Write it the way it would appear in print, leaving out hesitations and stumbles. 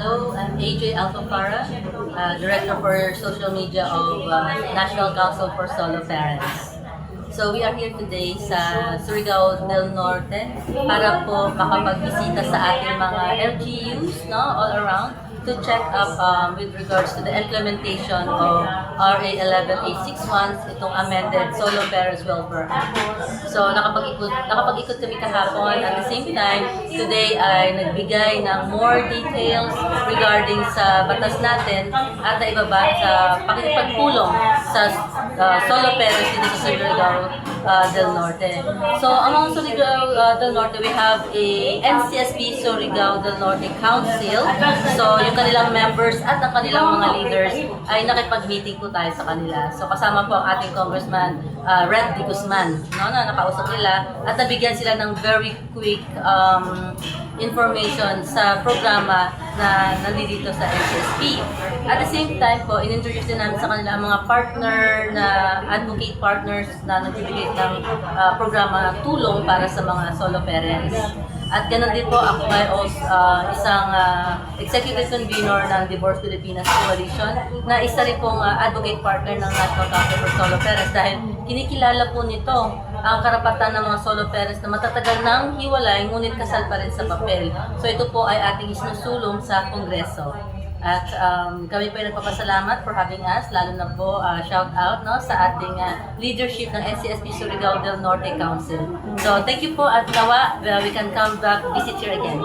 Hello, I'm AJ Alfafara, Director for Social Media of National Council for Solo Parents. So we are here today sa Surigao del Norte para po makapagbisita sa ating mga LGUs, no, all around, to check up with regards to the implementation of RA 11861, itong amended Solo Parents Welfare Act. So nakapag-ikot kami kahapon. At the same time, today ay nagbigay ng more details regarding sa batas natin at naibaba sa pakikipagpulong sa solo parents dito sa Surigao del Norte. So among Surigao del Norte, we have a NCSP Surigao del Norte Council. So yung kanilang members at ang kanilang mga leaders ay nakipag-meeting po tayo sa kanila. So kasama po ang ating Congressman Red D. Guzman, no, na nakausap nila at nabigyan sila ng very quick information sa programa na nandito sa NCSP. At the same time po, in-introduce din namin sa kanila ang mga partner na advocate partners na nagbibigay ng programa tulong para sa mga solo parents. At ganun din po, ako ay isang executive convener ng Divorce Pilipinas Coalition na isa rin pong advocate partner ng National Council for Solo Parents dahil kinikilala po nito ang karapatan ng mga solo parents na matatagal ng hiwalay ngunit kasal pa rin sa papel. So ito po ay ating isinusulong sa Kongreso. At kami po ay nagpapasalamat for having us, lalo na po shout out, no, sa ating leadership ng NCSP Surigao del Norte Council. So thank you po at nawa we can come back visit here again.